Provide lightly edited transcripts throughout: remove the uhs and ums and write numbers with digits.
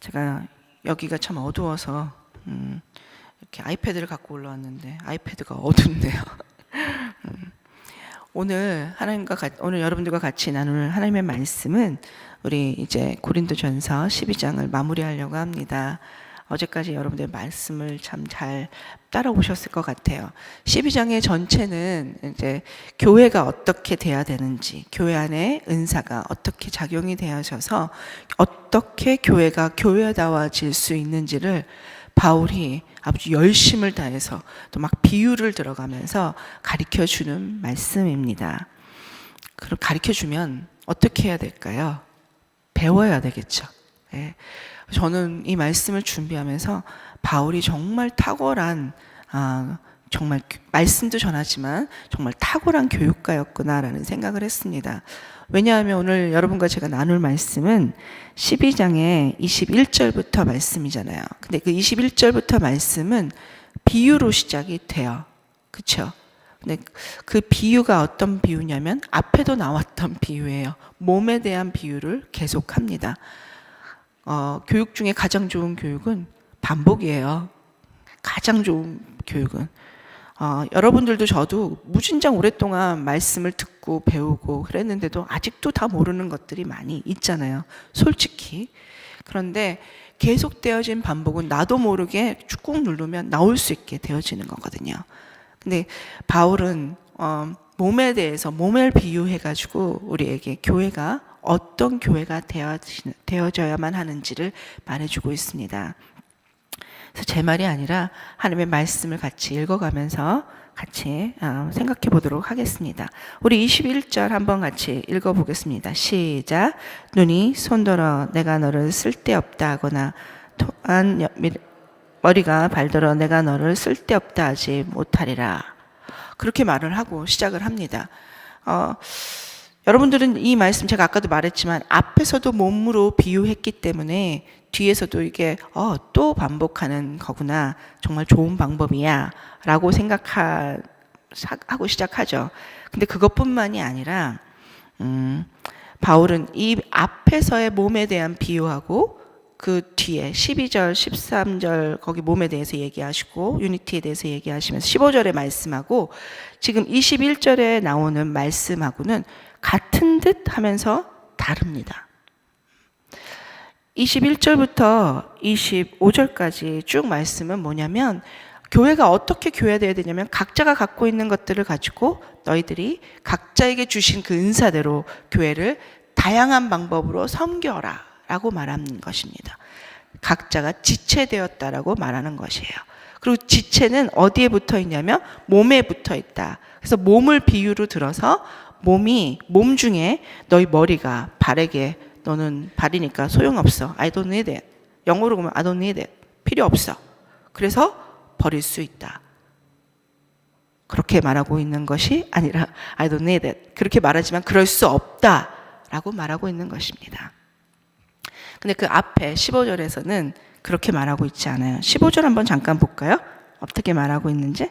제가 여기가 참 어두워서 이렇게 아이패드를 갖고 올라왔는데 아이패드가 어둡네요. 오늘 오늘 여러분들과 같이 나눌 하나님의 말씀은 우리 이제 고린도전서 12장을 마무리하려고 합니다. 어제까지 여러분들 말씀을 참 잘 따라오셨을 것 같아요. 12장의 전체는 이제 교회가 어떻게 돼야 되는지, 교회 안에 은사가 어떻게 작용이 되어져서 어떻게 교회가 교회다워질 수 있는지를 바울이 아주 열심을 다해서 또 막 비유를 들어가면서 가르쳐 주는 말씀입니다. 그럼 가르쳐 주면 어떻게 해야 될까요? 배워야 되겠죠. 예. 저는 이 말씀을 준비하면서 바울이 정말 탁월한 정말 말씀도 전하지만 정말 탁월한 교육가였구나라는 생각을 했습니다. 왜냐하면 오늘 여러분과 제가 나눌 말씀은 12장의 21절부터 말씀이잖아요. 근데 그 21절부터 말씀은 비유로 시작이 돼요. 그렇죠? 근데 그 비유가 어떤 비유냐면 앞에도 나왔던 비유예요. 몸에 대한 비유를 계속합니다. 교육 중에 가장 좋은 교육은 반복이에요. 가장 좋은 교육은 여러분들도 저도 무진장 오랫동안 말씀을 듣고 배우고 그랬는데도 아직도 다 모르는 것들이 많이 있잖아요. 솔직히. 그런데 계속되어진 반복은 나도 모르게 꾹 누르면 나올 수 있게 되어지는 거거든요. 근데 바울은 몸에 대해서 몸을 비유해가지고 우리에게 교회가 어떤 교회가 되어져야만 하는지를 말해주고 있습니다. 그래서 제 말이 아니라 하나님의 말씀을 같이 읽어가면서 같이 생각해 보도록 하겠습니다. 우리 21절 한번 같이 읽어보겠습니다. 시작. 눈이 손들어 내가 너를 쓸데없다 하거나 또한 머리가 발들어 내가 너를 쓸데없다 하지 못하리라. 그렇게 말을 하고 시작을 합니다. 여러분들은 이 말씀 제가 아까도 말했지만 앞에서도 몸으로 비유했기 때문에 뒤에서도 이게 또 반복하는 거구나. 정말 좋은 방법이야 라고 생각하고 시작하죠. 근데 그것뿐만이 아니라 바울은 이 앞에서의 몸에 대한 비유하고 그 뒤에 12절, 13절 거기 몸에 대해서 얘기하시고 유니티에 대해서 얘기하시면서 15절에 말씀하고 지금 21절에 나오는 말씀하고는 같은 듯 하면서 다릅니다. 21절부터 25절까지 쭉 말씀은 뭐냐면 교회가 어떻게 교회되어야 되냐면 각자가 갖고 있는 것들을 가지고 너희들이 각자에게 주신 그 은사대로 교회를 다양한 방법으로 섬겨라 라고 말하는 것입니다. 각자가 지체되었다라고 말하는 것이에요. 그리고 지체는 어디에 붙어 있냐면 몸에 붙어 있다. 그래서 몸을 비유로 들어서 몸 중에 너희 머리가 발에게 너는 발이니까 소용없어. I don't need it. 영어로 보면 I don't need it. 필요 없어. 그래서 버릴 수 있다. 그렇게 말하고 있는 것이 아니라 I don't need it. 그렇게 말하지만 그럴 수 없다 라고 말하고 있는 것입니다. 근데 그 앞에 15절에서는 그렇게 말하고 있지 않아요. 15절 한번 잠깐 볼까요? 어떻게 말하고 있는지.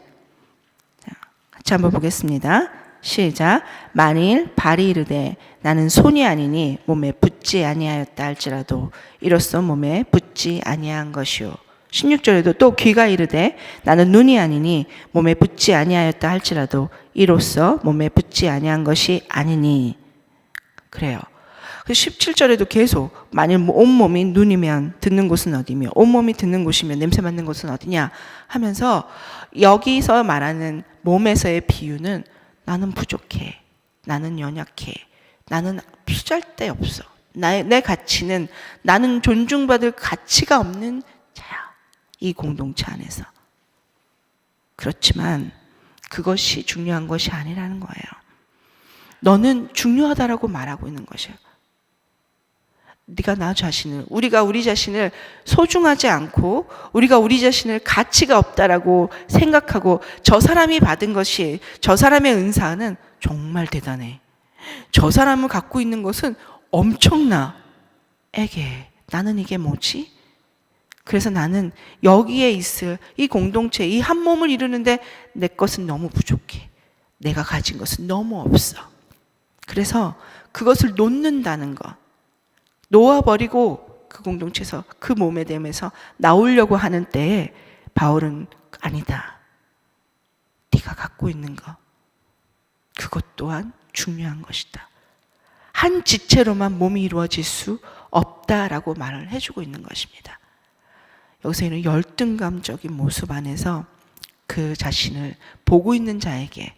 같이 한번 보겠습니다. 시작. 만일 발이 이르되 나는 손이 아니니 몸에 붙지 아니하였다 할지라도 이로써 몸에 붙지 아니한 것이요. 16절에도 또 귀가 이르되 나는 눈이 아니니 몸에 붙지 아니하였다 할지라도 이로써 몸에 붙지 아니한 것이 아니니. 그래요. 17절에도 계속 만일 온몸이 눈이면 듣는 곳은 어디며 온몸이 듣는 곳이면 냄새 맡는 곳은 어디냐 하면서 여기서 말하는 몸에서의 비유는 나는 부족해. 나는 연약해. 나는 쓰잘데없어. 내 가치는 나는 존중받을 가치가 없는 자야. 이 공동체 안에서. 그렇지만 그것이 중요한 것이 아니라는 거예요. 너는 중요하다라고 말하고 있는 것이에요. 우리가 우리 자신을 소중하지 않고 우리가 우리 자신을 가치가 없다라고 생각하고 저 사람이 받은 것이 저 사람의 은사는 정말 대단해. 저 사람을 갖고 있는 것은 엄청나. 나는 이게 뭐지? 그래서 나는 여기에 있을 이 공동체, 이 한 몸을 이루는데 내 것은 너무 부족해. 내가 가진 것은 너무 없어. 그래서 그것을 놓는다는 것. 놓아버리고 그 공동체에서 그 몸에 대면서 나오려고 하는 때에 바울은 아니다. 네가 갖고 있는 거 그것 또한 중요한 것이다. 한 지체로만 몸이 이루어질 수 없다라고 말을 해주고 있는 것입니다. 여기서 이는 열등감적인 모습 안에서 그 자신을 보고 있는 자에게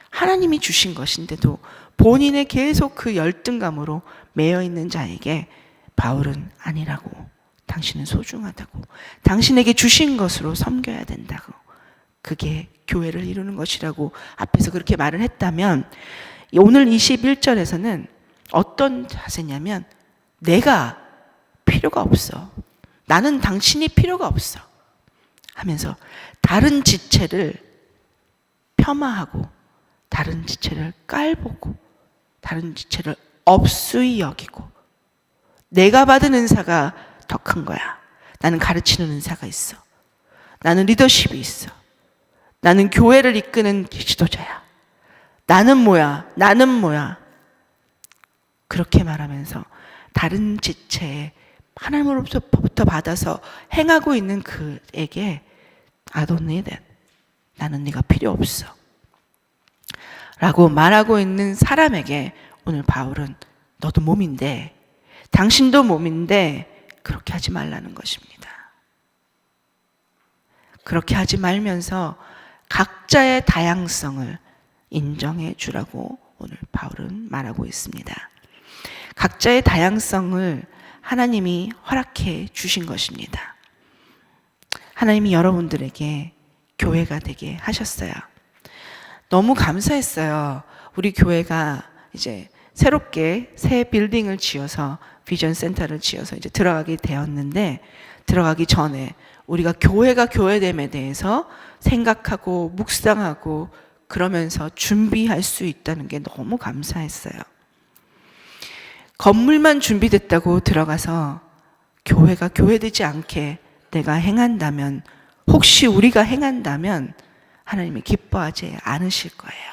하나님이 주신 것인데도 본인의 계속 그 열등감으로 매여 있는 자에게 바울은 아니라고, 당신은 소중하다고, 당신에게 주신 것으로 섬겨야 된다고, 그게 교회를 이루는 것이라고 앞에서 그렇게 말을 했다면, 오늘 21절에서는 어떤 자세냐면 내가 필요가 없어, 나는 당신이 필요가 없어 하면서 다른 지체를 폄하하고 다른 지체를 깔보고 다른 지체를 업수히 여기고, 내가 받은 은사가 더 큰 거야. 나는 가르치는 은사가 있어. 나는 리더십이 있어. 나는 교회를 이끄는 지도자야. 나는 뭐야? 나는 뭐야? 그렇게 말하면서 다른 지체에 하나님으로부터 받아서 행하고 있는 그에게 I don't need it. 나는 네가 필요 없어 라고 말하고 있는 사람에게 오늘 바울은 너도 몸인데, 당신도 몸인데 그렇게 하지 말라는 것입니다. 그렇게 하지 말면서 각자의 다양성을 인정해 주라고 오늘 바울은 말하고 있습니다. 각자의 다양성을 하나님이 허락해 주신 것입니다. 하나님이 여러분들에게 교회가 되게 하셨어요. 너무 감사했어요. 우리 교회가 이제 새롭게 새 빌딩을 지어서 비전 센터를 지어서 이제 들어가게 되었는데, 들어가기 전에 우리가 교회가 교회됨에 대해서 생각하고 묵상하고 그러면서 준비할 수 있다는 게 너무 감사했어요. 건물만 준비됐다고 들어가서 교회가 교회되지 않게 내가 행한다면, 혹시 우리가 행한다면 하나님이 기뻐하지 않으실 거예요.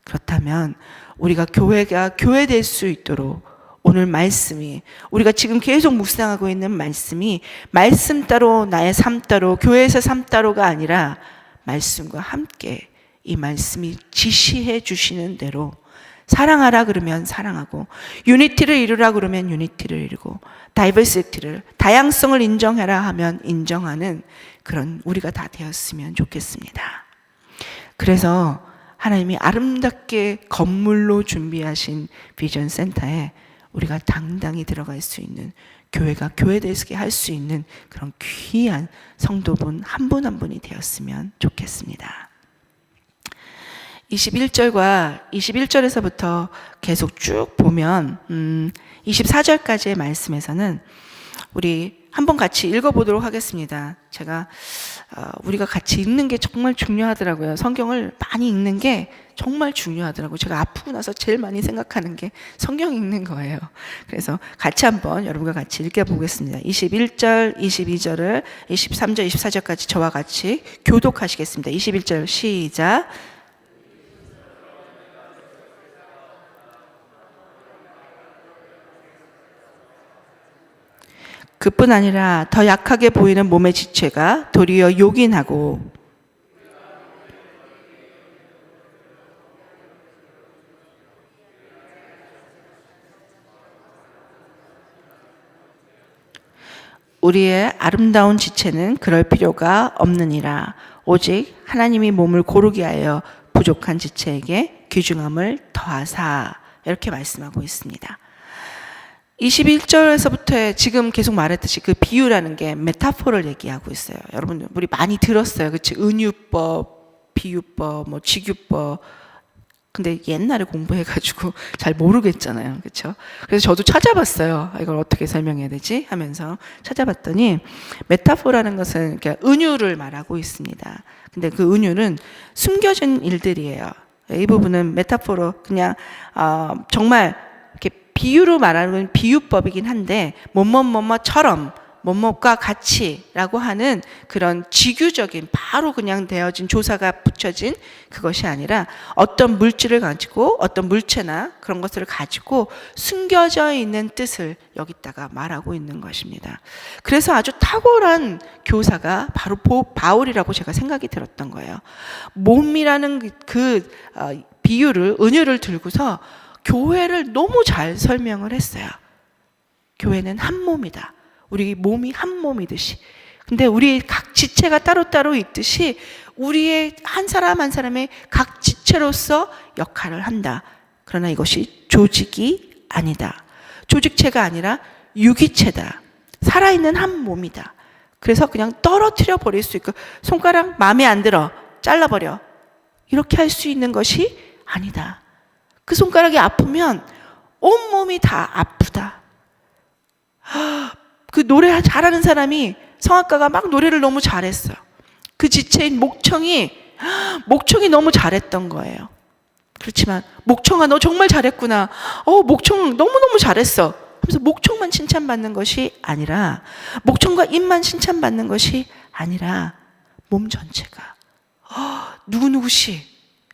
그렇다면 우리가 교회가 교회될 수 있도록 오늘 말씀이, 우리가 지금 계속 묵상하고 있는 말씀이 말씀 따로 나의 삶 따로 교회에서 삶 따로가 아니라 말씀과 함께 이 말씀이 지시해 주시는 대로 사랑하라 그러면 사랑하고, 유니티를 이루라 그러면 유니티를 이루고, 다이버시티를, 다양성을 인정해라 하면 인정하는 그런 우리가 다 되었으면 좋겠습니다. 그래서 하나님이 아름답게 건물로 준비하신 비전 센터에 우리가 당당히 들어갈 수 있는, 교회가 교회되게 할 수 있는 그런 귀한 성도분 한 분 한 분이 되었으면 좋겠습니다. 21절에서부터 계속 쭉 보면 24절까지의 말씀에서는 우리 한번 같이 읽어보도록 하겠습니다. 제가 우리가 같이 읽는 게 정말 중요하더라고요. 성경을 많이 읽는 게 정말 중요하더라고요. 제가 아프고 나서 제일 많이 생각하는 게 성경 읽는 거예요. 그래서 같이 한번 여러분과 같이 읽어보겠습니다. 21절, 22절을 23절, 24절까지 저와 같이 교독하시겠습니다. 21절 시작. 그뿐 아니라 더 약하게 보이는 몸의 지체가 도리어 요긴하고 우리의 아름다운 지체는 그럴 필요가 없느니라. 오직 하나님이 몸을 고르게 하여 부족한 지체에게 귀중함을 더하사. 이렇게 말씀하고 있습니다. 21절에서부터 지금 계속 말했듯이 그 비유라는 게 메타포를 얘기하고 있어요. 여러분, 우리 많이 들었어요. 그치? 은유법, 비유법, 뭐 직유법. 근데 옛날에 공부해가지고 잘 모르겠잖아요. 그렇죠? 그래서 저도 찾아봤어요. 이걸 어떻게 설명해야 되지? 하면서 찾아봤더니 메타포라는 것은 은유를 말하고 있습니다. 근데 그 은유는 숨겨진 일들이에요. 이 부분은 메타포로 그냥 정말 이렇게 비유로 말하는 비유법이긴 한데 뭐뭐뭐뭐처럼 뭐뭐과 같이라고 하는 그런 직유적인 바로 그냥 되어진 조사가 붙여진 그것이 아니라 어떤 물질을 가지고 어떤 물체나 그런 것들을 가지고 숨겨져 있는 뜻을 여기다가 말하고 있는 것입니다. 그래서 아주 탁월한 교사가 바로 바울이라고 제가 생각이 들었던 거예요. 몸이라는 비유를 은유를 들고서 교회를 너무 잘 설명을 했어요. 교회는 한 몸이다. 우리 몸이 한 몸이듯이. 근데 우리 각 지체가 따로따로 있듯이 우리의 한 사람 한 사람의 각 지체로서 역할을 한다. 그러나 이것이 조직이 아니다. 조직체가 아니라 유기체다. 살아있는 한 몸이다. 그래서 그냥 떨어뜨려 버릴 수 있고 손가락 마음에 안 들어 잘라버려. 이렇게 할 수 있는 것이 아니다. 그 손가락이 아프면 온몸이 다 아프다. 그 노래 잘하는 사람이 성악가가 막 노래를 너무 잘했어요. 그 지체인 목청이 너무 잘했던 거예요. 그렇지만 목청아 너 정말 잘했구나. 목청 너무너무 잘했어. 하면서 목청만 칭찬받는 것이 아니라 목청과 입만 칭찬받는 것이 아니라 몸 전체가 누구누구시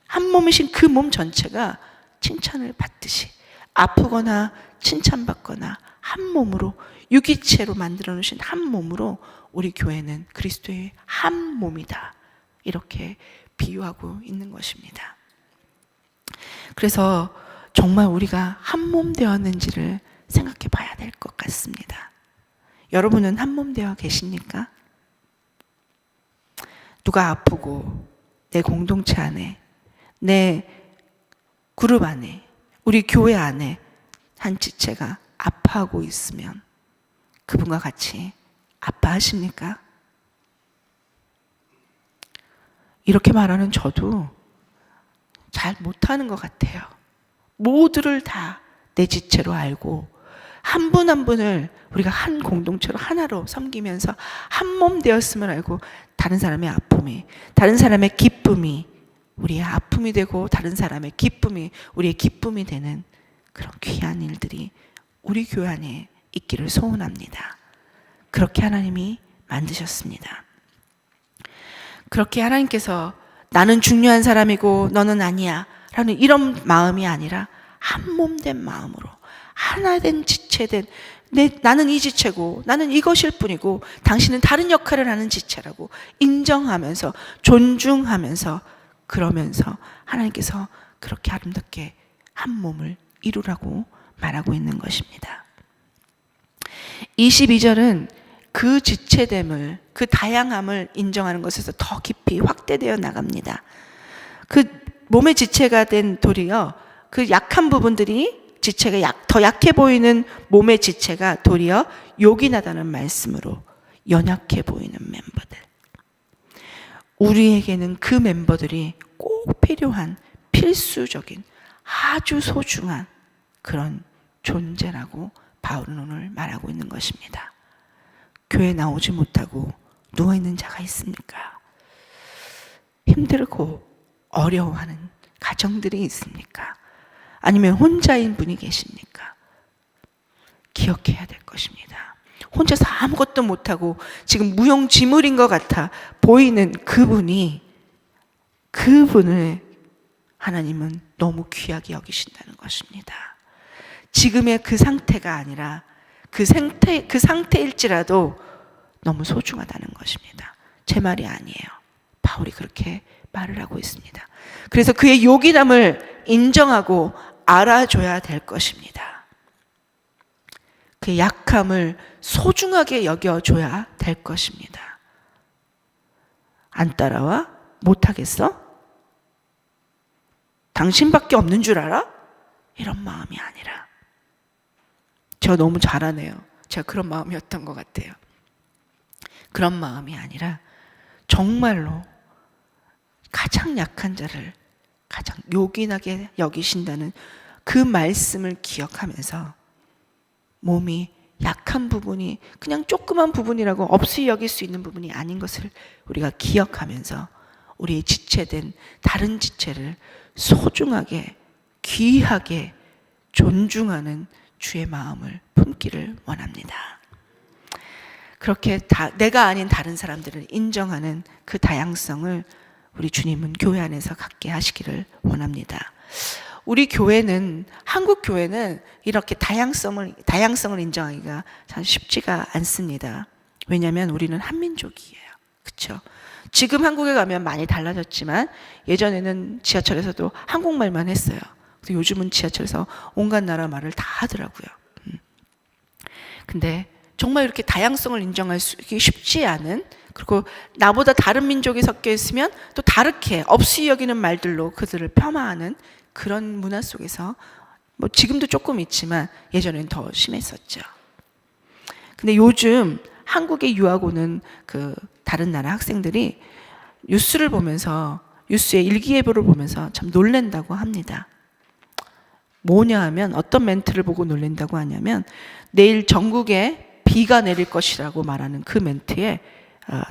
한 몸이신 그 몸 전체가 칭찬을 받듯이 아프거나 칭찬받거나 한 몸으로 유기체로 만들어 놓으신 한 몸으로 우리 교회는 그리스도의 한 몸이다. 이렇게 비유하고 있는 것입니다. 그래서 정말 우리가 한 몸 되었는지를 생각해 봐야 될 것 같습니다. 여러분은 한 몸 되어 계십니까? 누가 아프고 내 공동체 안에, 내 그룹 안에, 우리 교회 안에 한 지체가 아파하고 있으면 그분과 같이 아파하십니까? 이렇게 말하는 저도 잘 못하는 것 같아요. 모두를 다 내 지체로 알고 한 분 한 분을 우리가 한 공동체로 하나로 섬기면서 한 몸 되었음을 알고 다른 사람의 아픔이, 다른 사람의 기쁨이 우리의 아픔이 되고 다른 사람의 기쁨이 우리의 기쁨이 되는 그런 귀한 일들이 우리 교회 안에 있기를 소원합니다. 그렇게 하나님이 만드셨습니다. 그렇게 하나님께서 나는 중요한 사람이고 너는 아니야 라는 이런 마음이 아니라 한 몸 된 마음으로 하나 된 지체된 나는 이 지체고 나는 이것일 뿐이고 당신은 다른 역할을 하는 지체라고 인정하면서 존중하면서 그러면서 하나님께서 그렇게 아름답게 한 몸을 이루라고 말하고 있는 것입니다. 22절은 그 지체됨을, 그 다양함을 인정하는 것에서 더 깊이 확대되어 나갑니다. 그 몸의 지체가 된 도리어 그 약한 부분들이 지체가 더 약해 보이는 몸의 지체가 도리어 요긴하다는 말씀으로 연약해 보이는 멤버들. 우리에게는 그 멤버들이 꼭 필요한 필수적인 아주 소중한 그런 존재라고 바울은 오늘 말하고 있는 것입니다. 교회 나오지 못하고 누워있는 자가 있습니까? 힘들고 어려워하는 가정들이 있습니까? 아니면 혼자인 분이 계십니까? 기억해야 될 것입니다. 혼자서 아무것도 못하고 지금 무용지물인 것 같아 보이는 그분을 하나님은 너무 귀하게 여기신다는 것입니다. 지금의 그 상태가 아니라 그 상태일지라도 너무 소중하다는 것입니다. 제 말이 아니에요. 바울이 그렇게 말을 하고 있습니다. 그래서 그의 요긴함을 인정하고 알아줘야 될 것입니다. 그의 약함을 소중하게 여겨줘야 될 것입니다. 안 따라와? 못하겠어? 당신밖에 없는 줄 알아? 이런 마음이 아니라 저 너무 잘하네요. 제가 그런 마음이었던 것 같아요. 그런 마음이 아니라 정말로 가장 약한 자를 가장 요긴하게 여기신다는 그 말씀을 기억하면서 몸이 약한 부분이 그냥 조그만 부분이라고 없이 여길 수 있는 부분이 아닌 것을 우리가 기억하면서 우리의 지체된 다른 지체를 소중하게 귀하게 존중하는 주의 마음을 품기를 원합니다. 그렇게 내가 아닌 다른 사람들을 인정하는 그 다양성을 우리 주님은 교회 안에서 갖게 하시기를 원합니다. 우리 교회는, 한국 교회는 이렇게 다양성을 인정하기가 참 쉽지가 않습니다. 왜냐하면 우리는 한민족이에요. 그렇죠? 지금 한국에 가면 많이 달라졌지만 예전에는 지하철에서도 한국말만 했어요. 요즘은 지하철에서 온갖 나라 말을 다 하더라고요. 근데 정말 이렇게 다양성을 인정할 수 쉽지 않은, 그리고 나보다 다른 민족이 섞여 있으면 또 다르게 없이 여기는 말들로 그들을 폄하하는 그런 문화 속에서 뭐 지금도 조금 있지만 예전엔 더 심했었죠. 근데 요즘 한국에 유학 오는 그 다른 나라 학생들이 뉴스를 보면서, 뉴스의 일기예보를 보면서 참 놀란다고 합니다. 뭐냐 하면, 어떤 멘트를 보고 놀란다고 하냐면, 내일 전국에 비가 내릴 것이라고 말하는 그 멘트에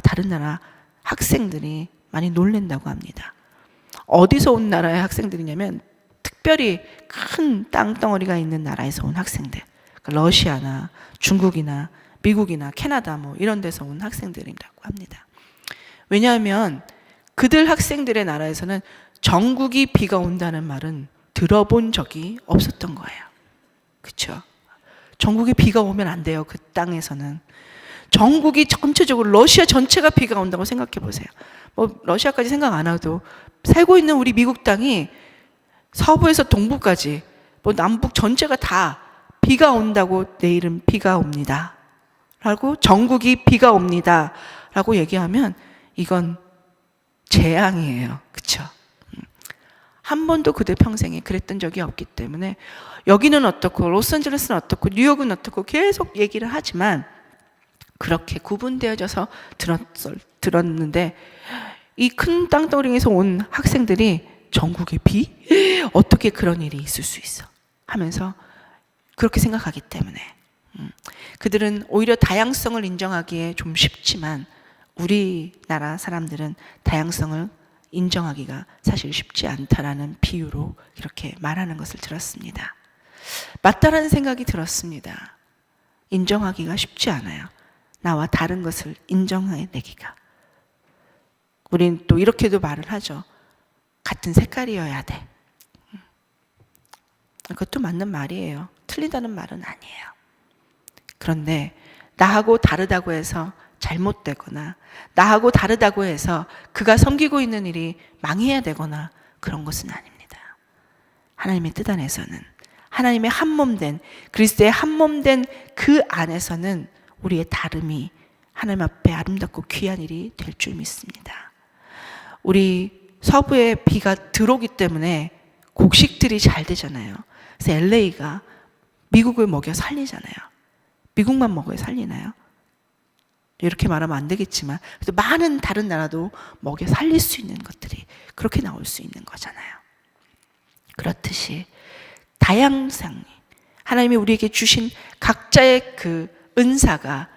다른 나라 학생들이 많이 놀란다고 합니다. 어디서 온 나라의 학생들이냐면 특별히 큰 땅덩어리가 있는 나라에서 온 학생들, 러시아나 중국이나 미국이나 캐나다 뭐 이런 데서 온 학생들이라고 합니다. 왜냐하면 그들 학생들의 나라에서는 전국이 비가 온다는 말은 들어본 적이 없었던 거예요. 그렇죠? 전국에 비가 오면 안 돼요. 그 땅에서는. 전국이 전체적으로, 러시아 전체가 비가 온다고 생각해 보세요. 뭐 러시아까지 생각 안 해도 살고 있는 우리 미국 땅이 서부에서 동부까지, 뭐 남북 전체가 다 비가 온다고, 내일은 비가 옵니다 라고, 전국이 비가 옵니다 라고 얘기하면 이건 재앙이에요. 그렇죠? 한 번도 그들 평생에 그랬던 적이 없기 때문에 여기는 어떻고 로스앤젤레스는 어떻고 뉴욕은 어떻고 계속 얘기를 하지만 그렇게 구분되어져서 들었는데, 이 큰 땅덩어리에서 온 학생들이 전국의 비? 어떻게 그런 일이 있을 수 있어? 하면서 그렇게 생각하기 때문에 그들은 오히려 다양성을 인정하기에 좀 쉽지만 우리나라 사람들은 다양성을 인정하기가 사실 쉽지 않다라는 비유로 이렇게 말하는 것을 들었습니다. 맞다라는 생각이 들었습니다. 인정하기가 쉽지 않아요. 나와 다른 것을 인정해내기가. 우린 또 이렇게도 말을 하죠. 같은 색깔이어야 돼. 그것도 맞는 말이에요. 틀리다는 말은 아니에요. 그런데 나하고 다르다고 해서 잘못되거나, 나하고 다르다고 해서 그가 섬기고 있는 일이 망해야 되거나 그런 것은 아닙니다. 하나님의 뜻 안에서는, 하나님의 한몸된, 그리스도의 한몸된 그 안에서는 우리의 다름이 하나님 앞에 아름답고 귀한 일이 될 줄 믿습니다. 우리 서부에 비가 들어오기 때문에 곡식들이 잘 되잖아요. 그래서 LA가 미국을 먹여 살리잖아요. 미국만 먹어야 살리나요? 이렇게 말하면 안 되겠지만 그래도 많은 다른 나라도 먹여 살릴 수 있는 것들이 그렇게 나올 수 있는 거잖아요. 그렇듯이 다양성이, 하나님이 우리에게 주신 각자의 그 은사가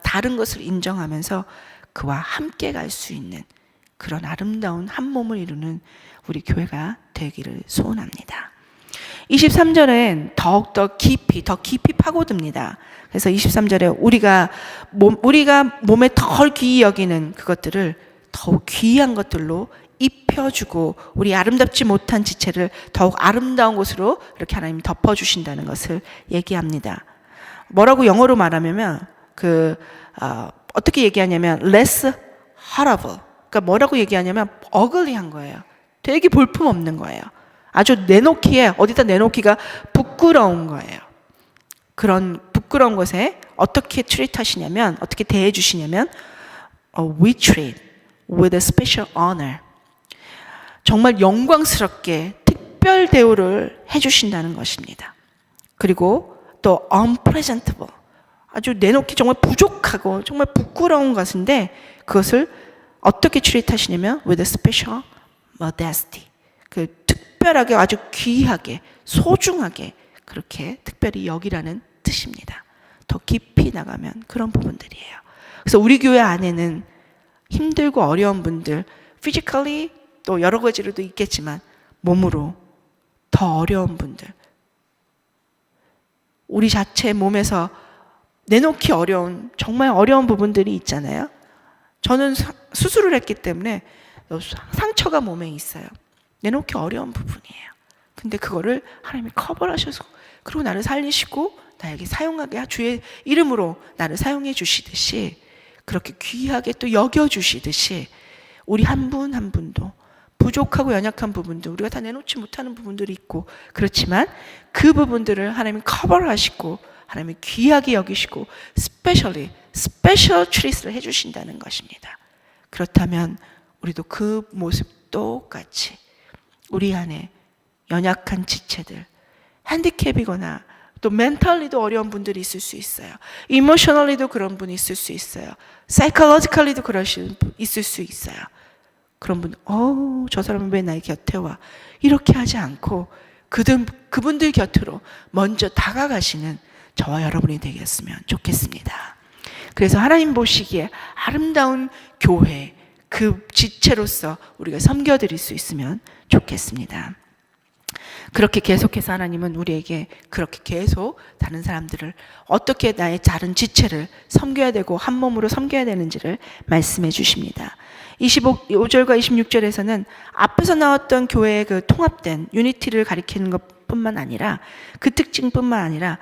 다른 것을 인정하면서 그와 함께 갈 수 있는 그런 아름다운 한 몸을 이루는 우리 교회가 되기를 소원합니다. 23절엔 더욱더 깊이 파고듭니다. 그래서 23절에 우리가 몸에 덜 귀히 여기는 그것들을 더욱 귀한 것들로 입혀주고 우리 아름답지 못한 지체를 더욱 아름다운 것으로 이렇게 하나님이 덮어주신다는 것을 얘기합니다. 뭐라고 영어로 말하면 어떻게 얘기하냐면 less horrible. 그러니까 뭐라고 얘기하냐면 ugly한 거예요. 되게 볼품없는 거예요. 아주 내놓기에, 어디다 내놓기가 부끄러운 거예요. 그런 부끄러운 것에 어떻게 트리트하시냐면, 어떻게 대해 주시냐면 we treat with a special honor. 정말 영광스럽게 특별 대우를 해 주신다는 것입니다. 그리고 또 unpresentable. 아주 내놓기 정말 부족하고 정말 부끄러운 것인데 그것을 어떻게 트리트하시냐면 with a special modesty. 그 특별하게, 아주 귀하게, 소중하게 그렇게 특별히 여기라는 뜻입니다. 더 깊이 나가면 그런 부분들이에요. 그래서 우리 교회 안에는 힘들고 어려운 분들, physically 또 여러 가지로도 있겠지만 몸으로 더 어려운 분들, 우리 자체 몸에서 내놓기 어려운, 정말 어려운 부분들이 있잖아요. 저는 수술을 했기 때문에 상처가 몸에 있어요. 내놓기 어려운 부분이에요. 근데 그거를 하나님이 커버를 하셔서, 그리고 나를 살리시고 나에게 사용하게, 주의 이름으로 나를 사용해 주시듯이, 그렇게 귀하게 또 여겨주시듯이 우리 한 분 한 분도 부족하고 연약한 부분도, 우리가 다 내놓지 못하는 부분들이 있고, 그렇지만 그 부분들을 하나님이 커버를 하시고 하나님이 귀하게 여기시고 스페셜 트리트를 해주신다는 것입니다. 그렇다면 우리도 그 모습 똑같이 우리 안에 연약한 지체들, 핸디캡이거나 또 멘탈리도 어려운 분들이 있을 수 있어요. 이모셔널리도 그런 분이 있을 수 있어요. 사이콜로지컬리도 그러신 분 있을 수 있어요. 그런 분, 저 사람은 왜 나의 곁에 와? 이렇게 하지 않고 그분들 곁으로 먼저 다가가시는 저와 여러분이 되겠으면 좋겠습니다. 그래서 하나님 보시기에 아름다운 교회, 그 지체로서 우리가 섬겨드릴 수 있으면 좋겠습니다. 그렇게 계속해서 하나님은 우리에게 그렇게 계속 다른 사람들을 어떻게 나의 다른 지체를 섬겨야 되고 한 몸으로 섬겨야 되는지를 말씀해 주십니다. 25절과 26절에서는 앞에서 나왔던 교회의 그 통합된 유니티를 가리키는 것뿐만 아니라, 그 특징뿐만 아니라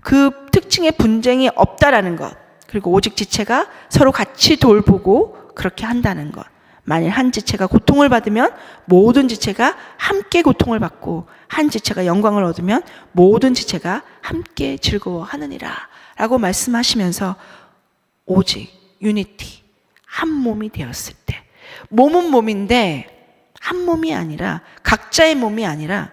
그 특징의 분쟁이 없다라는 것, 그리고 오직 지체가 서로 같이 돌보고 그렇게 한다는 것. 만일 한 지체가 고통을 받으면 모든 지체가 함께 고통을 받고, 한 지체가 영광을 얻으면 모든 지체가 함께 즐거워하느니라 라고 말씀하시면서, 오직 유니티, 한 몸이 되었을 때, 몸은 몸인데 한 몸이 아니라, 각자의 몸이 아니라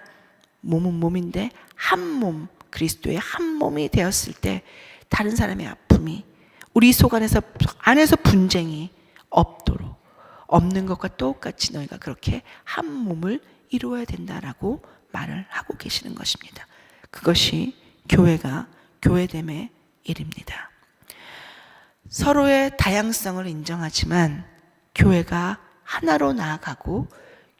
몸은 몸인데 한 몸, 그리스도의 한 몸이 되었을 때 다른 사람의 아픔이, 우리 속 안에서 분쟁이 없도록, 없는 것과 똑같이 너희가 그렇게 한 몸을 이루어야 된다라고 말을 하고 계시는 것입니다. 그것이 교회가 교회됨의 일입니다. 서로의 다양성을 인정하지만 교회가 하나로 나아가고,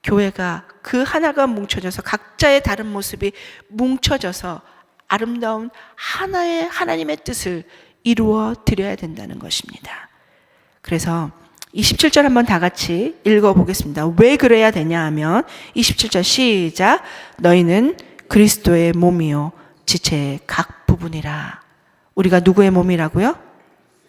교회가 그 하나가 뭉쳐져서 각자의 다른 모습이 뭉쳐져서 아름다운 하나의 하나님의 뜻을 이루어 드려야 된다는 것입니다. 그래서 27절 한번 다 같이 읽어보겠습니다. 왜 그래야 되냐 하면 27절 시작. 너희는 그리스도의 몸이요 지체의 각 부분이라. 우리가 누구의 몸이라고요?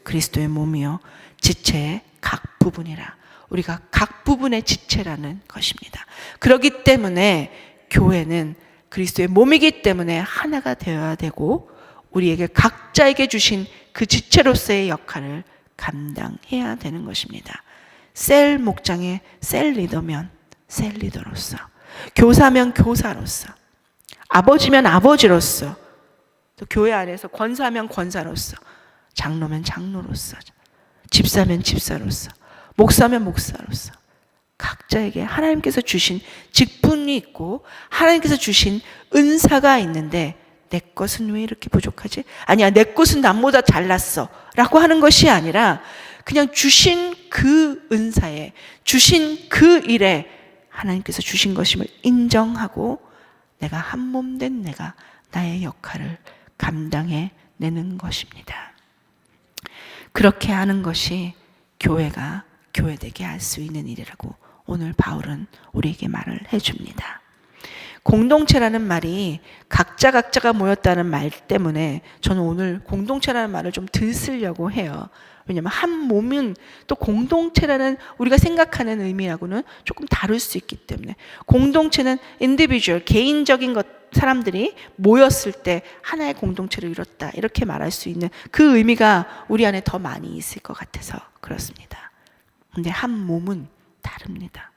그리스도의 몸이요 지체의 각 부분이라. 우리가 각 부분의 지체라는 것입니다. 그렇기 때문에 교회는 그리스도의 몸이기 때문에 하나가 되어야 되고, 우리에게 각자에게 주신 그 지체로서의 역할을 감당해야 되는 것입니다. 셀 목장의 셀 리더면 셀 리더로서, 교사면 교사로서, 아버지면 아버지로서, 또 교회 안에서 권사면 권사로서, 장로면 장로로서, 집사면 집사로서, 목사면 목사로서, 각자에게 하나님께서 주신 직분이 있고 하나님께서 주신 은사가 있는데, 내 것은 왜 이렇게 부족하지? 아니야, 내 것은 남보다 잘났어 라고 하는 것이 아니라, 그냥 주신 그 은사에, 주신 그 일에 하나님께서 주신 것임을 인정하고, 내가 한 몸 된 내가 나의 역할을 감당해 내는 것입니다. 그렇게 하는 것이 교회가 교회되게 할 수 있는 일이라고 오늘 바울은 우리에게 말을 해줍니다. 공동체라는 말이 각자가 모였다는 말 때문에 저는 오늘 공동체라는 말을 좀 덜 쓰려고 해요. 왜냐하면 한 몸은 또 공동체라는 우리가 생각하는 의미하고는 조금 다를 수 있기 때문에, 공동체는 인디비주얼, 개인적인 사람들이 모였을 때 하나의 공동체를 이뤘다 이렇게 말할 수 있는 그 의미가 우리 안에 더 많이 있을 것 같아서 그렇습니다. 근데 한 몸은 다릅니다.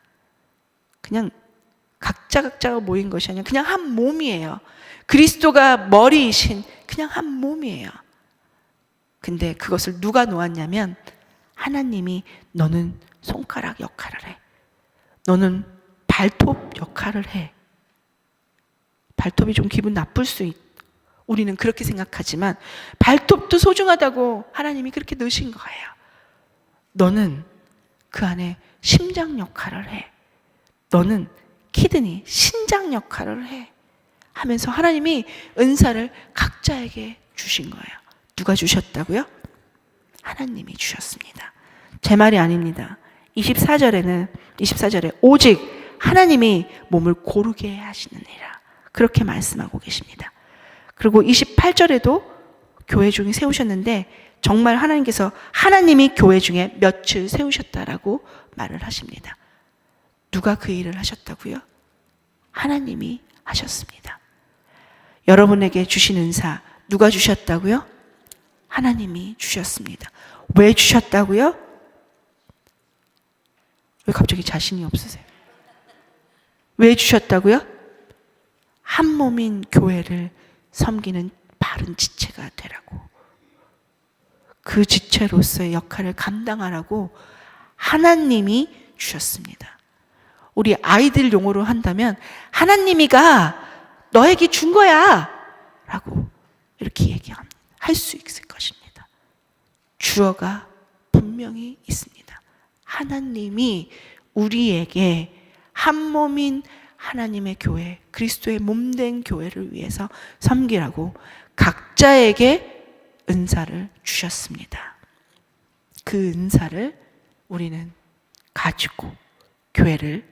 그냥 각자가 모인 것이 아니라 그냥 한 몸이에요. 그리스도가 머리이신 그냥 한 몸이에요. 근데 그것을 누가 놓았냐면, 하나님이 너는 손가락 역할을 해, 너는 발톱 역할을 해. 발톱이 좀 기분 나쁠 수 있, 우리는 그렇게 생각하지만 발톱도 소중하다고 하나님이 그렇게 넣으신 거예요. 너는 그 안에 심장 역할을 해, 너는 키드니, 신장 역할을 해 하면서 하나님이 은사를 각자에게 주신 거예요. 누가 주셨다고요? 하나님이 주셨습니다. 제 말이 아닙니다. 24절에 오직 하나님이 몸을 고르게 하시느니라 그렇게 말씀하고 계십니다. 그리고 28절에도 교회 중에 세우셨는데 정말 하나님께서 하나님이 교회 중에 몇을 세우셨다라고 말을 하십니다. 누가 그 일을 하셨다고요? 하나님이 하셨습니다. 여러분에게 주신 은사 누가 주셨다고요? 하나님이 주셨습니다. 왜 주셨다고요? 왜 갑자기 자신이 없으세요? 왜 주셨다고요? 한 몸인 교회를 섬기는 바른 지체가 되라고, 그 지체로서의 역할을 감당하라고 하나님이 주셨습니다. 우리 아이들 용어로 한다면 하나님이가 너에게 준 거야 라고 이렇게 할 수 있을 것입니다. 주어가 분명히 있습니다. 하나님이 우리에게 한 몸인 하나님의 교회, 그리스도의 몸된 교회를 위해서 섬기라고 각자에게 은사를 주셨습니다. 그 은사를 우리는 가지고 교회를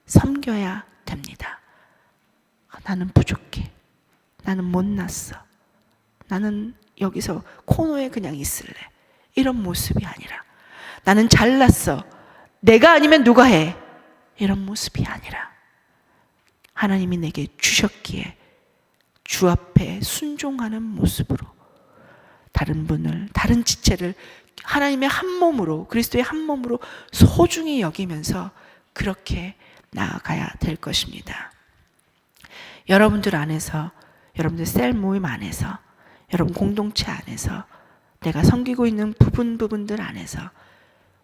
섬겨야 됩니다. 나는 부족해. 나는 못났어. 나는 여기서 코너에 그냥 있을래. 이런 모습이 아니라 나는 잘났어. 내가 아니면 누가 해. 이런 모습이 아니라 하나님이 내게 주셨기에 주 앞에 순종하는 모습으로 다른 분을, 다른 지체를 하나님의 한 몸으로, 그리스도의 한 몸으로 소중히 여기면서 그렇게 나아가야 될 것입니다. 여러분들 안에서, 여러분들 셀 모임 안에서, 여러분 공동체 안에서 내가 섬기고 있는 부분들 안에서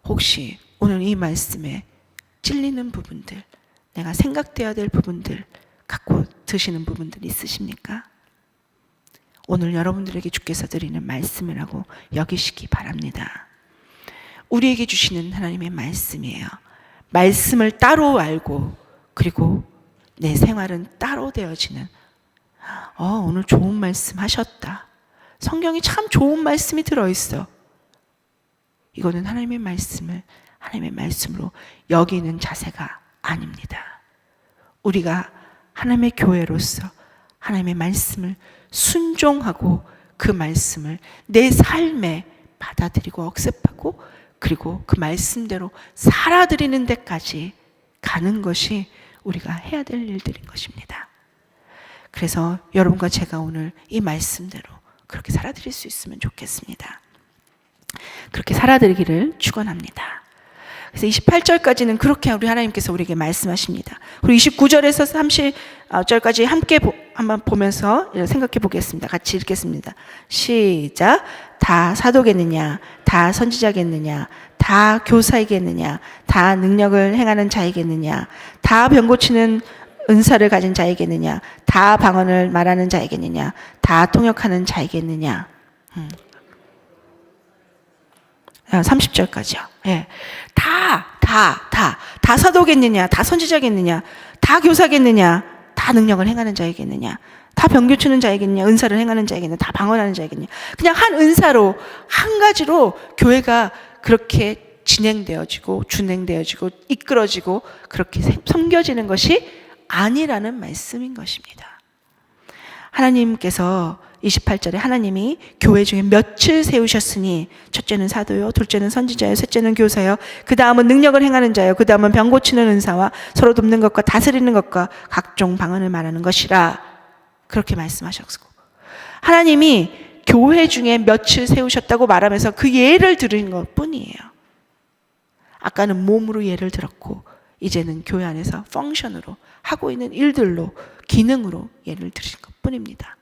혹시 오늘 이 말씀에 찔리는 부분들, 내가 생각돼야 될 부분들 갖고 드시는 부분들 있으십니까? 오늘 여러분들에게 주께서 드리는 말씀이라고 여기시기 바랍니다. 우리에게 주시는 하나님의 말씀이에요. 말씀을 따로 알고 그리고 내 생활은 따로 되어지는, 오늘 좋은 말씀 하셨다. 성경이 참 좋은 말씀이 들어있어. 이거는 하나님의 말씀을 하나님의 말씀으로 여기는 자세가 아닙니다. 우리가 하나님의 교회로서 하나님의 말씀을 순종하고 그 말씀을 내 삶에 받아들이고 억셉하고 그리고 그 말씀대로 살아드리는 데까지 가는 것이 우리가 해야 될 일들인 것입니다. 그래서 여러분과 제가 오늘 이 말씀대로 그렇게 살아드릴 수 있으면 좋겠습니다. 그렇게 살아드리기를 축원합니다. 그래서 28절까지는 그렇게 우리 하나님께서 우리에게 말씀하십니다. 그리고 29절에서 30절까지 함께 한번 보면서 생각해 보겠습니다. 같이 읽겠습니다. 시작. 다 사도겠느냐? 다 선지자겠느냐? 다 교사이겠느냐? 다 능력을 행하는 자이겠느냐? 다 병 고치는 은사를 가진 자이겠느냐? 다 방언을 말하는 자이겠느냐? 다 통역하는 자이겠느냐? 30절까지요. 예. 다 사도겠느냐? 다 선지자겠느냐? 다 교사겠느냐? 다 능력을 행하는 자이겠느냐? 다 병고치는 자이겠느냐? 은사를 행하는 자이겠느냐? 다 방언하는 자이겠느냐? 그냥 한 은사로, 한 가지로 교회가 그렇게 진행되어지고 준행되어지고 이끌어지고 그렇게 섬겨지는 것이 아니라는 말씀인 것입니다. 하나님께서 28절에 하나님이 교회 중에 몇을 세우셨으니 첫째는 사도요, 둘째는 선지자요, 셋째는 교사요, 그 다음은 능력을 행하는 자요, 그 다음은 병 고치는 은사와 서로 돕는 것과 다스리는 것과 각종 방언을 말하는 것이라 그렇게 말씀하셨고, 하나님이 교회 중에 몇을 세우셨다고 말하면서 그 예를 들은 것 뿐이에요. 아까는 몸으로 예를 들었고 이제는 교회 안에서 펑션으로 하고 있는 일들로, 기능으로 예를 드린 것 뿐입니다.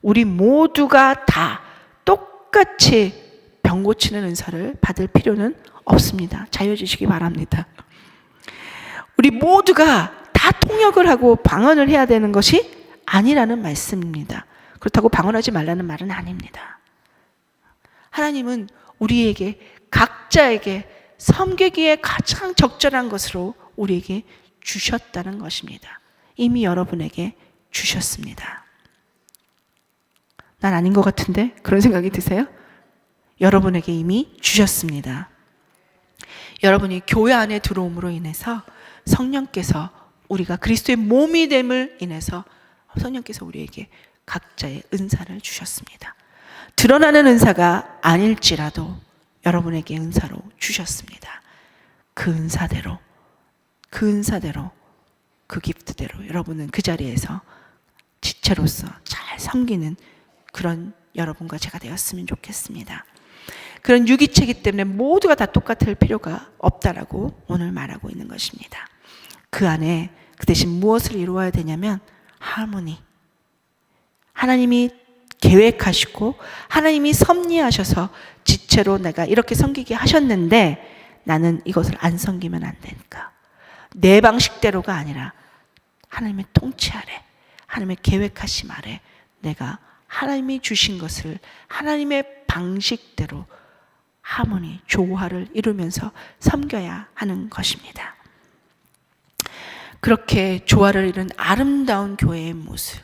우리 모두가 다 똑같이 병 고치는 은사를 받을 필요는 없습니다. 자유해주시기 바랍니다. 우리 모두가 다 통역을 하고 방언을 해야 되는 것이 아니라는 말씀입니다. 그렇다고 방언하지 말라는 말은 아닙니다. 하나님은 우리에게 각자에게 섬기기에 가장 적절한 것으로 우리에게 주셨다는 것입니다. 이미 여러분에게 주셨습니다. 난 아닌 것 같은데? 그런 생각이 드세요? 여러분에게 이미 주셨습니다. 여러분이 교회 안에 들어옴으로 인해서 성령께서 우리가 그리스도의 몸이 됨을 인해서 성령께서 우리에게 각자의 은사를 주셨습니다. 드러나는 은사가 아닐지라도 여러분에게 은사로 주셨습니다. 그 은사대로 그 기프트대로 여러분은 그 자리에서 지체로서 잘 섬기는 그런 여러분과 제가 되었으면 좋겠습니다. 그런 유기체이기 때문에 모두가 다 똑같을 필요가 없다라고 오늘 말하고 있는 것입니다. 그 안에 그 대신 무엇을 이루어야 되냐면 하모니. 하나님이 계획하시고 하나님이 섭리하셔서 지체로 내가 이렇게 섬기게 하셨는데 나는 이것을 안 섬기면 안 되니까. 내 방식대로가 아니라 하나님의 통치 아래, 하나님의 계획하심 아래 내가 하나님이 주신 것을 하나님의 방식대로 하모니, 조화를 이루면서 섬겨야 하는 것입니다. 그렇게 조화를 이룬 아름다운 교회의 모습,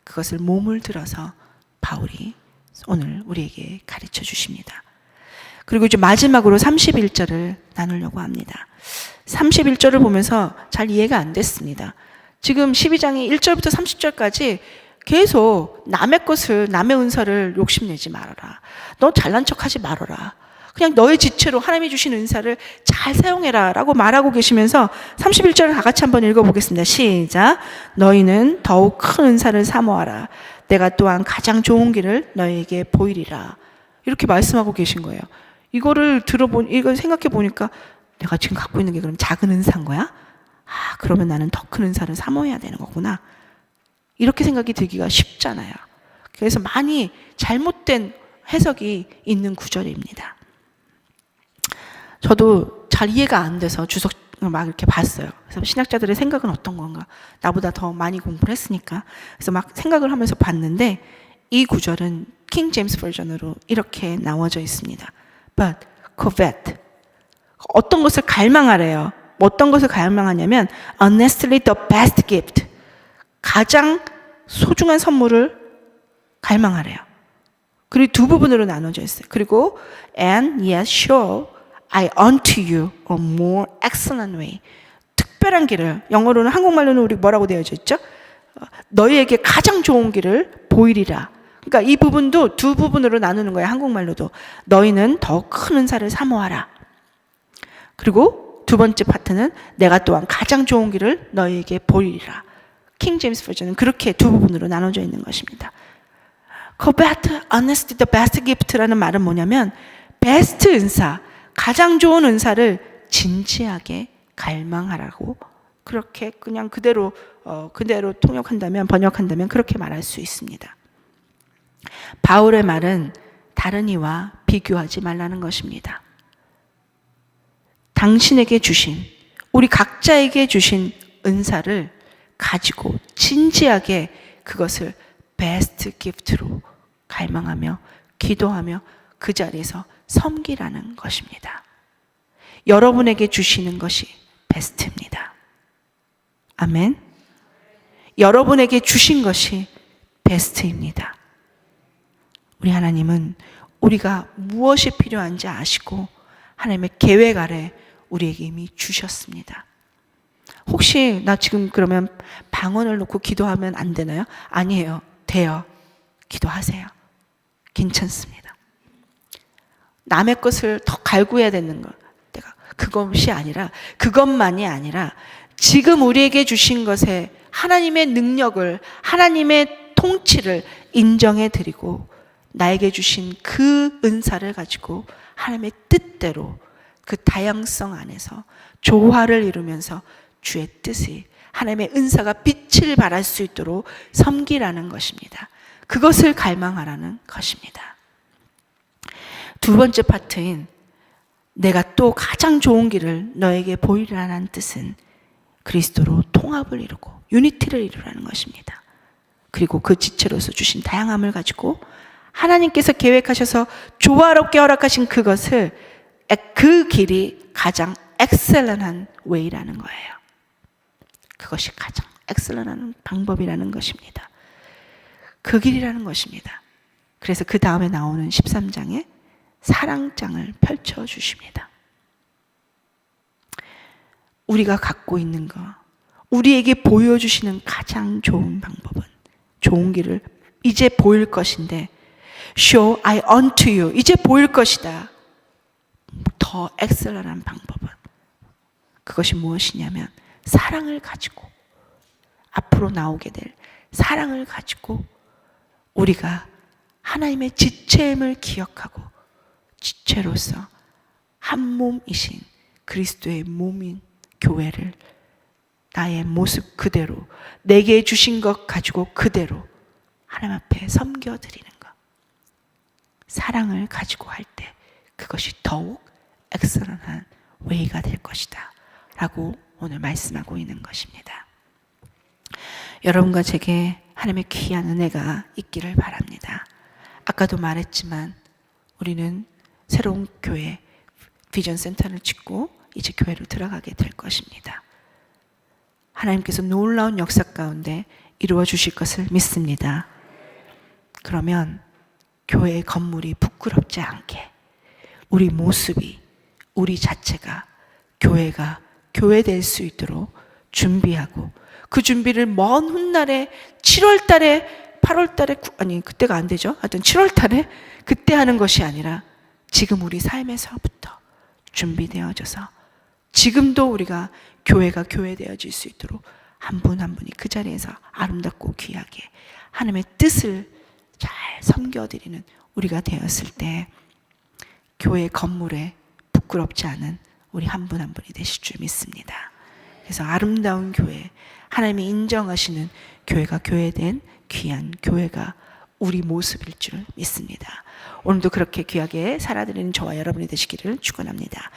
그것을 몸을 들어서 바울이 오늘 우리에게 가르쳐 주십니다. 그리고 이제 마지막으로 31절을 나누려고 합니다. 31절을 보면서 잘 이해가 안 됐습니다. 지금 12장의 1절부터 30절까지 계속 남의 것을, 남의 은사를 욕심내지 말아라. 너 잘난 척하지 말아라. 그냥 너의 지체로 하나님이 주신 은사를 잘 사용해라 라고 말하고 계시면서 31절을 다 같이 한번 읽어보겠습니다. 시작. 너희는 더욱 큰 은사를 사모하라. 내가 또한 가장 좋은 길을 너희에게 보이리라. 이렇게 말씀하고 계신 거예요. 이걸 생각해 보니까 내가 지금 갖고 있는 게 그럼 작은 은사인 거야? 아, 그러면 나는 더 큰 은사를 사모해야 되는 거구나. 이렇게 생각이 들기가 쉽잖아요. 그래서 많이 잘못된 해석이 있는 구절입니다. 저도 잘 이해가 안 돼서 주석 막 이렇게 봤어요. 그래서 신학자들의 생각은 어떤 건가? 나보다 더 많이 공부를 했으니까. 그래서 막 생각을 하면서 봤는데 이 구절은 킹 제임스 버전으로 이렇게 나와져 있습니다. But covet. 어떤 것을 갈망하래요. 어떤 것을 갈망하냐면 honestly the best gift. 가장 소중한 선물을 갈망하래요. 그리고 두 부분으로 나눠져 있어요. 그리고 and yes, sure, I unto you a more excellent way. 특별한 길을, 영어로는 한국말로는 우리 뭐라고 되어져 있죠? 너희에게 가장 좋은 길을 보이리라. 그러니까 이 부분도 두 부분으로 나누는 거예요. 한국말로도. 너희는 더 큰 은사를 사모하라. 그리고 두 번째 파트는 내가 또한 가장 좋은 길을 너희에게 보이리라. 킹 제임스 버전은 그렇게 두 부분으로 나눠져 있는 것입니다. covet, honesty, the best gift라는 말은 뭐냐면 베스트 은사, 가장 좋은 은사를 진지하게 갈망하라고 그렇게 그냥 그대로 번역한다면 그렇게 말할 수 있습니다. 바울의 말은 다른 이와 비교하지 말라는 것입니다. 당신에게 주신, 우리 각자에게 주신 은사를 가지고 진지하게 그것을 베스트 기프트로 갈망하며 기도하며 그 자리에서 섬기라는 것입니다. 여러분에게 주시는 것이 베스트입니다. 아멘. 여러분에게 주신 것이 베스트입니다. 우리 하나님은 우리가 무엇이 필요한지 아시고 하나님의 계획 아래 우리에게 이미 주셨습니다. 혹시 나 지금 그러면 방언을 놓고 기도하면 안 되나요? 아니에요. 돼요. 기도하세요. 괜찮습니다. 남의 것을 더 갈구해야 되는 것. 내가 그것만이 아니라 지금 우리에게 주신 것에 하나님의 능력을, 하나님의 통치를 인정해 드리고 나에게 주신 그 은사를 가지고 하나님의 뜻대로 그 다양성 안에서 조화를 이루면서 주의 뜻이 하나님의 은사가 빛을 발할 수 있도록 섬기라는 것입니다. 그것을 갈망하라는 것입니다. 두 번째 파트인 내가 또 가장 좋은 길을 너에게 보이라는 뜻은 그리스도로 통합을 이루고 유니티를 이루라는 것입니다. 그리고 그 지체로서 주신 다양함을 가지고 하나님께서 계획하셔서 조화롭게 허락하신 그것을 그 길이 가장 엑셀런한 웨이라는 거예요. 그것이 가장 엑셀런한 방법이라는 것입니다. 그 길이라는 것입니다. 그래서 그 다음에 나오는 13장에 사랑장을 펼쳐주십니다. 우리가 갖고 있는 거, 우리에게 보여주시는 가장 좋은 방법은, 좋은 길을 이제 보일 것인데, show I unto you, 이제 보일 것이다. 더 엑셀런한 방법은, 그것이 무엇이냐면 사랑을 가지고, 앞으로 나오게 될 사랑을 가지고 우리가 하나님의 지체임을 기억하고 지체로서 한 몸이신 그리스도의 몸인 교회를 나의 모습 그대로, 내게 주신 것 가지고 그대로 하나님 앞에 섬겨드리는 것, 사랑을 가지고 할 때 그것이 더욱 엑셀런한 웨이가 될 것이다 라고 오늘 말씀하고 있는 것입니다. 여러분과 제게 하나님의 귀한 은혜가 있기를 바랍니다. 아까도 말했지만 우리는 새로운 교회 비전 센터를 짓고 이제 교회로 들어가게 될 것입니다. 하나님께서 놀라운 역사 가운데 이루어 주실 것을 믿습니다. 그러면 교회의 건물이 부끄럽지 않게 우리 모습이, 우리 자체가 교회가 교회될 수 있도록 준비하고, 그 준비를 먼 훗날에 7월 달에 8월 달에 아니 그때가 안 되죠. 하여튼 7월 달에 그때 하는 것이 아니라 지금 우리 삶에서부터 준비되어져서 지금도 우리가 교회가 교회되어질 수 있도록 한 분 한 분이 그 자리에서 아름답고 귀하게 하나님의 뜻을 잘 섬겨드리는 우리가 되었을 때 교회 건물에 부끄럽지 않은 우리 한 분 한 분이 되실 줄 믿습니다. 그래서 아름다운 교회, 하나님이 인정하시는 교회가 교회된 귀한 교회가 우리 모습일 줄 믿습니다. 오늘도 그렇게 귀하게 살아드리는 저와 여러분이 되시기를 축원합니다.